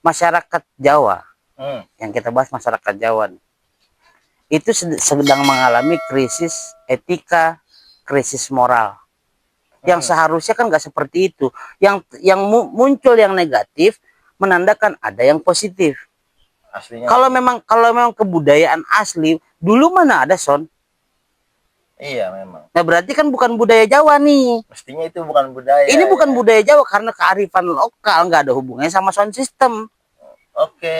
masyarakat Jawa, yang kita bahas masyarakat Jawa nih, itu sedang mengalami krisis etika, krisis moral. Yang seharusnya kan nggak seperti itu. Yang muncul yang negatif menandakan ada yang positif. Aslinya. Kalau memang kebudayaan asli, dulu mana ada Son? Iya memang. Nah berarti kan bukan budaya Jawa nih. Mestinya itu bukan budaya. Ini bukan ya. budaya Jawa karena kearifan lokal, nggak ada hubungannya sama sound system. Oke.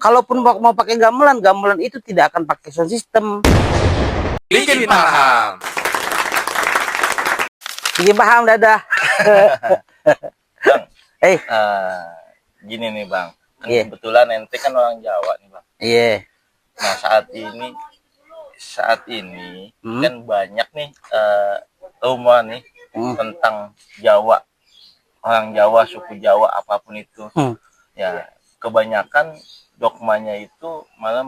Kalaupun mau pakai gamelan, gamelan itu tidak akan pakai sound system. Bikin paham. Bikin paham, dadah. Bang, gini nih Bang. Kan kebetulan ente kan orang Jawa nih Bang. Iya. Nah saat ini kan banyak nih rumor nih tentang Jawa, orang Jawa, suku Jawa apapun itu. Ya kebanyakan dogmanya itu malah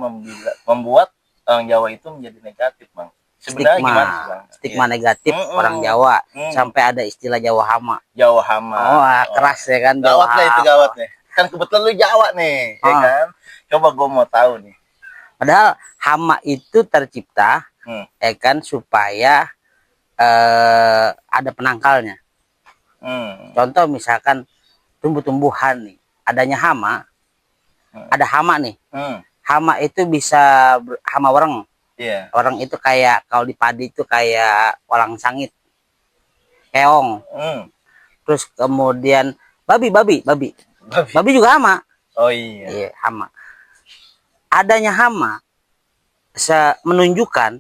membuat orang Jawa itu menjadi negatif Bang. Sebenarnya gimana sih Bang? Stigma negatif orang Jawa sampai ada istilah Jawa hama. Jawa hama. Keras ya kan. Gawat lah itu, gawat nih. Kan kebetulan lu Jawa nih, ya kan? Coba gue mau tahu nih. Padahal hama itu tercipta, ya kan, supaya ada penangkalnya. Contoh misalkan tumbuh-tumbuhan nih, adanya hama, ada hama nih. Hama itu bisa hama wereng. Orang itu kayak kalau di padi itu kayak walang sangit, keong. Terus kemudian babi juga hama. Oh iya. Hama. Adanya hama menunjukkan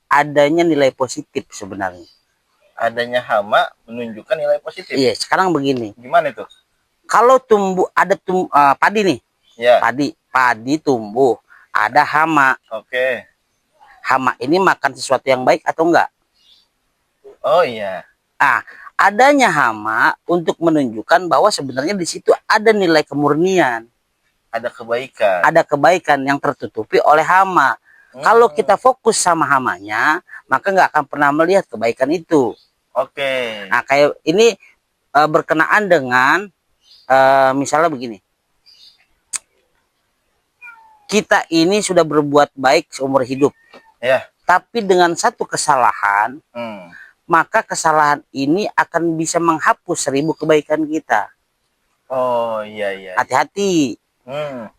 adanya nilai positif sebenarnya. Adanya hama menunjukkan nilai positif. Iya, sekarang begini. Gimana itu? Kalau padi nih. Ya. Padi tumbuh, ada hama. Oke. Hama ini makan sesuatu yang baik atau enggak? Oh iya. Adanya hama untuk menunjukkan bahwa sebenarnya di situ ada nilai kemurnian. Ada kebaikan. Ada kebaikan yang tertutupi oleh hama. Kalau kita fokus sama hamanya, maka nggak akan pernah melihat kebaikan itu. Oke. Nah, kayak ini berkenaan dengan misalnya begini. Kita ini sudah berbuat baik seumur hidup. Ya. Tapi dengan satu kesalahan, maka kesalahan ini akan bisa menghapus 1000 kebaikan kita. Oh iya. Hati-hati.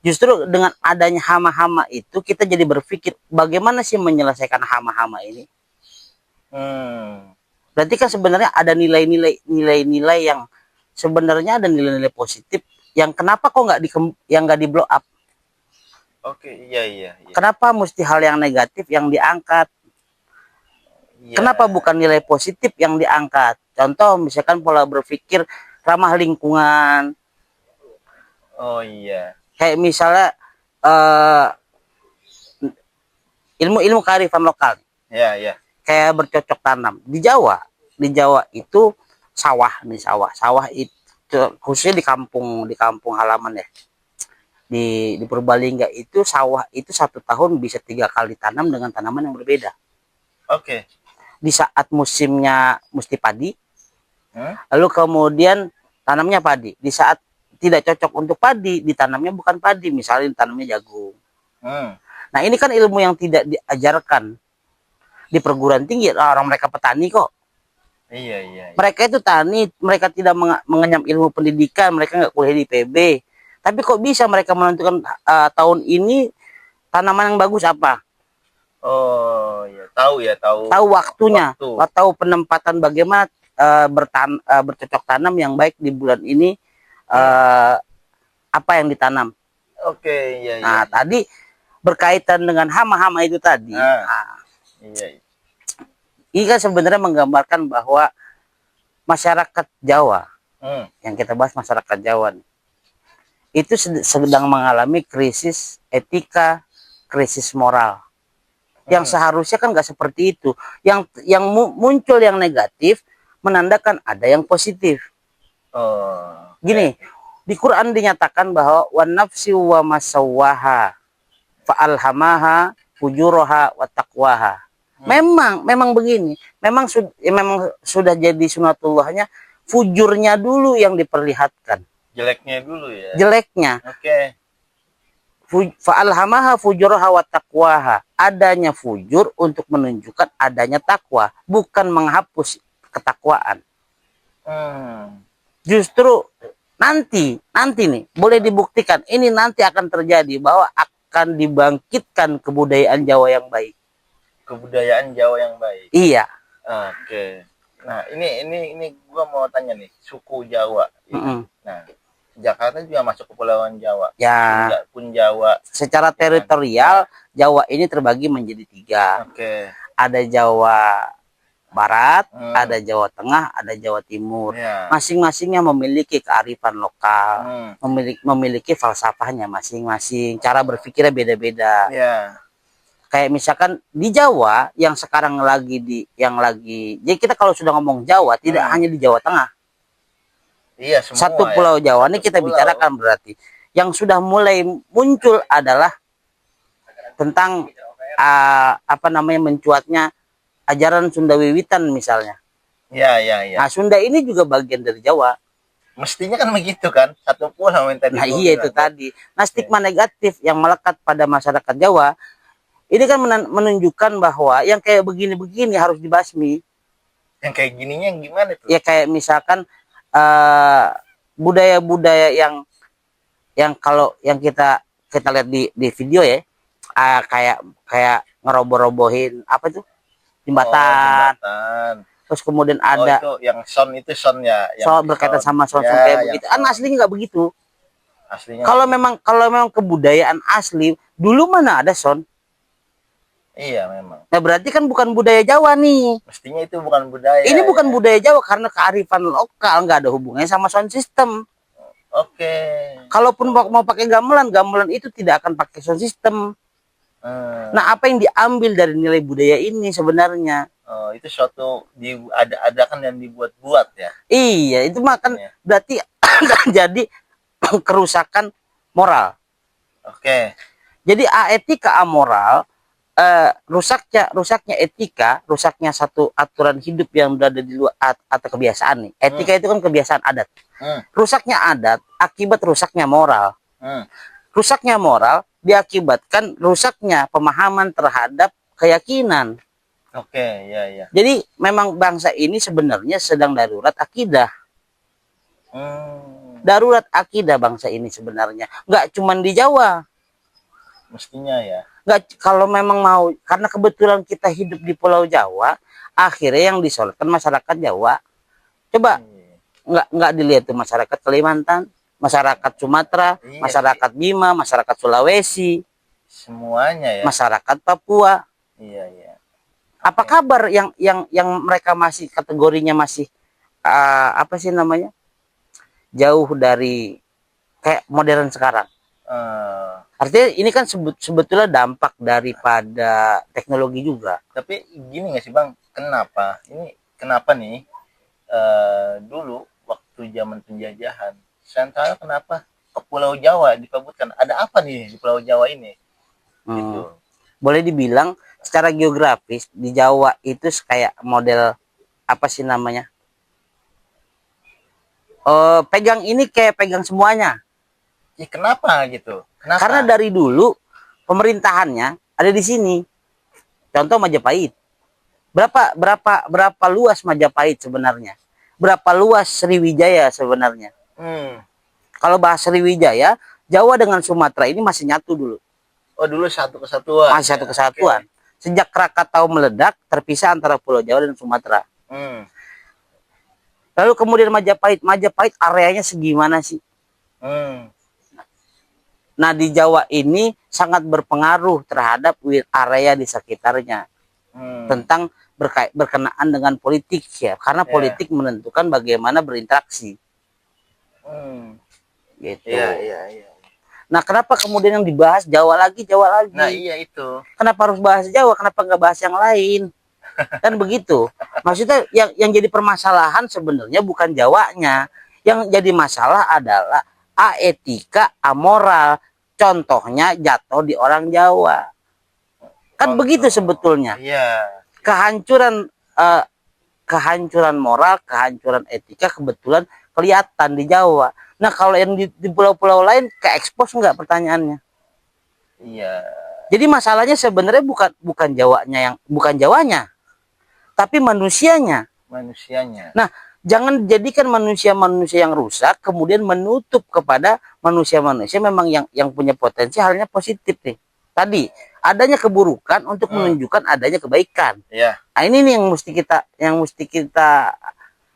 Justru dengan adanya hama-hama itu kita jadi berpikir bagaimana sih menyelesaikan hama-hama ini. Berarti kan sebenarnya ada nilai-nilai yang sebenarnya ada nilai-nilai positif yang kenapa kok nggak di blow up. Oke, iya. Kenapa mesti hal yang negatif yang diangkat? Kenapa bukan nilai positif yang diangkat? Contoh misalkan pola berpikir ramah lingkungan. Oh iya. Kayak misalnya ilmu kearifan lokal. Ya. Kayak bercocok tanam. Di Jawa itu sawah itu khususnya di kampung halaman ya. Di Purbalingga itu sawah itu 1 tahun bisa 3 kali tanam dengan tanaman yang berbeda. Oke. Di saat musimnya mesti padi, lalu kemudian tanamnya padi. Di saat tidak cocok untuk padi, ditanamnya bukan padi, misalnya ditanamnya jagung. Nah ini kan ilmu yang tidak diajarkan di perguruan tinggi. Orang mereka petani kok. Iya. Mereka itu tani, mereka tidak mengenyam ilmu pendidikan, mereka nggak kuliah di PB. Tapi kok bisa mereka menentukan tahun ini tanaman yang bagus apa? Oh ya, tahu. Tahu waktunya, tahu penempatan bagaimana bercocok tanam yang baik di bulan ini, apa yang ditanam. Oke, iya. Nah, tadi berkaitan dengan hama-hama itu tadi. Iya. Ini kan sebenarnya menggambarkan bahwa masyarakat Jawa, yang kita bahas masyarakat Jawa nih, itu sedang mengalami krisis etika, krisis moral. Yang seharusnya kan nggak seperti itu. Yang muncul yang negatif menandakan ada yang positif. Gini, di Quran dinyatakan bahwa wan nafsi wa masawwaha fa'alhamaha fujuraha wa taqwaha. Memang begini. Memang sudah jadi sunatullahnya, fujurnya dulu yang diperlihatkan. Jeleknya dulu ya. Jeleknya. Oke. Fa'alhamaha fujuraha wa taqwaha. Adanya fujur untuk menunjukkan adanya takwa, bukan menghapus ketakwaan. Justru nanti nih boleh dibuktikan ini nanti akan terjadi bahwa akan dibangkitkan kebudayaan Jawa yang baik. Kebudayaan Jawa yang baik. Iya. Oke. Nah, ini gua mau tanya nih, suku Jawa. Ya. Nah, Jakarta juga masuk Kepulauan Jawa. Ya. Juga pun Jawa. Secara teritorial Jawa ini terbagi menjadi 3. Oke. Ada Jawa Barat, ada Jawa Tengah, ada Jawa Timur. Ya. Masing-masingnya memiliki kearifan lokal, memiliki falsafahnya masing-masing, cara berpikirnya beda-beda. Ya. Kayak misalkan di Jawa yang sekarang lagi jadi kita kalau sudah ngomong Jawa tidak hanya di Jawa Tengah. Iya, semua. Satu pulau Jawa ini kita bicarakan berarti. Yang sudah mulai muncul adalah tentang mencuatnya ajaran Sunda Wiwitan misalnya. Ya. Nah, Sunda ini juga bagian dari Jawa. Mestinya kan begitu kan, satu pulau yang tadi. Nah, iya itu tadi. Nah, stigma negatif yang melekat pada masyarakat Jawa ini kan menunjukkan bahwa yang kayak begini-begini harus dibasmi. Yang kayak gininya gimana tuh? Ya kayak misalkan budaya-budaya yang kalau yang kita lihat di video ya, kayak ngeroboh-robohin apa tuh? Jembatan. Terus kemudian ada itu yang sound ya, soal berkaitan sama sound kayak begitu. Aslinya nggak begitu. Aslinya. Kalau memang kebudayaan asli dulu mana ada sound? Iya memang. Nah berarti kan bukan budaya Jawa nih. Mestinya itu bukan budaya. Ini bukan budaya Jawa karena kearifan lokal, nggak ada hubungannya sama sound system. Oke. Kalaupun mau pakai gamelan itu tidak akan pakai sound system. Nah, apa yang diambil dari nilai budaya ini sebenarnya? Oh, itu suatu ada-adakan dan dibuat-buat ya? Iya, itu makan berarti jadi kerusakan moral. Oke. Jadi etika amoral, rusaknya etika, rusaknya satu aturan hidup yang berada di luar atau kebiasaan nih. Etika itu kan kebiasaan adat. Rusaknya adat akibat rusaknya moral. Rusaknya moral diakibatkan rusaknya pemahaman terhadap keyakinan. Oke, ya. Jadi memang bangsa ini sebenarnya sedang darurat akidah. Darurat akidah bangsa ini sebenarnya. Nggak cuma di Jawa. Mestinya ya. Nggak, kalau memang mau, karena kebetulan kita hidup di Pulau Jawa, akhirnya yang disorotkan masyarakat Jawa. Coba nggak dilihat tuh masyarakat Kalimantan, masyarakat Sumatera, masyarakat Bima, masyarakat Sulawesi, semuanya ya. Masyarakat Papua. Iya. Apa kabar yang mereka masih kategorinya masih apa sih namanya? Jauh dari kayak modern sekarang. Artinya ini kan sebetulnya dampak daripada teknologi juga. Tapi gini nggak sih Bang, kenapa nih dulu waktu zaman penjajahan Nusantara kenapa ke Pulau Jawa dikabutkan? Ada apa nih di Pulau Jawa ini? Gitu. Boleh dibilang secara geografis di Jawa itu kayak model apa sih namanya? Pegang ini kayak pegang semuanya. Ya, kenapa gitu? Kenapa? Karena dari dulu pemerintahannya ada di sini. Contoh Majapahit. Berapa luas Majapahit sebenarnya? Berapa luas Sriwijaya sebenarnya? Kalau bahas Sriwijaya, Jawa dengan Sumatera ini masih nyatu dulu. Oh, dulu satu kesatuan. Masih satu kesatuan. Okay. Sejak Krakatau meledak, terpisah antara Pulau Jawa dan Sumatera. Lalu kemudian Majapahit areanya segimana sih? Nah, di Jawa ini sangat berpengaruh terhadap area di sekitarnya. Tentang berkenaan dengan politik ya, karena politik menentukan bagaimana berinteraksi. Gitu. Iya. Nah, kenapa kemudian yang dibahas Jawa lagi? Nah, iya itu. Kenapa harus bahas Jawa? Kenapa nggak bahas yang lain? Kan begitu. Maksudnya yang jadi permasalahan sebenarnya bukan Jawanya. Yang jadi masalah adalah etika, amoral. Contohnya jatuh di orang Jawa. Kan begitu sebetulnya. Iya. Kehancuran moral, kehancuran etika kebetulan kelihatan di Jawa. Nah, kalau yang di pulau-pulau lain ke expose nggak pertanyaannya? Iya. Jadi masalahnya sebenarnya bukan Jawanya, tapi manusianya. Manusianya. Nah, jangan jadikan manusia-manusia yang rusak kemudian menutup kepada manusia-manusia memang yang punya potensi halnya positif nih. Tadi adanya keburukan untuk menunjukkan adanya kebaikan. Iya. Nah, ini nih yang mesti kita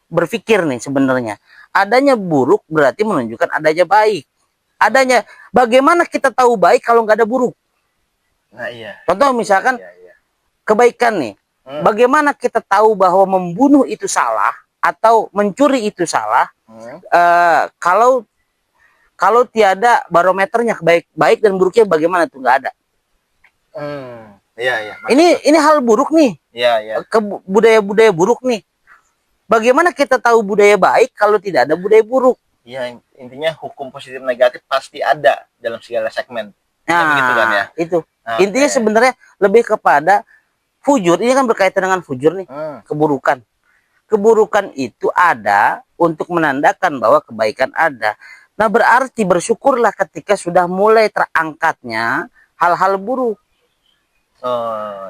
berpikir nih sebenarnya. Adanya buruk berarti menunjukkan adanya baik. Adanya bagaimana kita tahu baik kalau nggak ada buruk? Nah, iya. Contoh misalkan Iya. kebaikan nih. Bagaimana kita tahu bahwa membunuh itu salah atau mencuri itu salah? Kalau tiada barometernya baik dan buruknya bagaimana tuh nggak ada. Iya. Ini hal buruk nih. Iya. Budaya-budaya buruk nih. Bagaimana kita tahu budaya baik kalau tidak ada budaya buruk? Iya, intinya hukum positif negatif pasti ada dalam segala segmen. Nah, begitu kan ya? Itu. Nah, intinya sebenarnya lebih kepada fujur. Ini kan berkaitan dengan fujur nih, keburukan. Keburukan itu ada untuk menandakan bahwa kebaikan ada. Nah, berarti bersyukurlah ketika sudah mulai terangkatnya hal-hal buruk.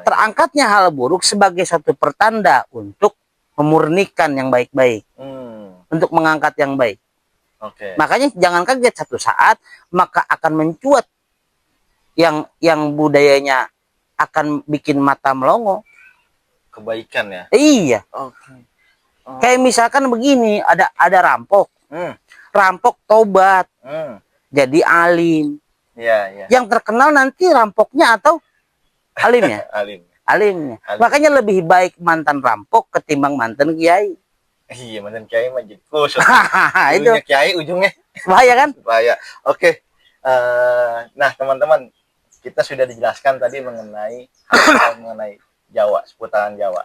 Terangkatnya hal buruk sebagai satu pertanda untuk memurnikan yang baik-baik, untuk mengangkat yang baik. Makanya jangan kaget satu saat maka akan mencuat yang budayanya akan bikin mata melongo. Kebaikan ya. Iya. Kayak misalkan begini, ada rampok, rampok tobat, jadi alim. Iya. Yang terkenal nanti rampoknya atau alimnya? Alimnya. Makanya lebih baik mantan rampok ketimbang mantan kiai. Iya, mantan kiai mah jadi khusus. Itu kiai ujungnya bahaya kan? Bahaya. Oke. Nah, teman-teman, kita sudah dijelaskan tadi mengenai mengenai Jawa, seputaran Jawa.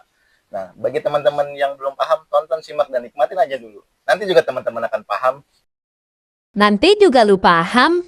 Nah, bagi teman-teman yang belum paham, tonton, simak, dan nikmatin aja dulu. Nanti juga teman-teman akan paham. Nanti juga lu paham.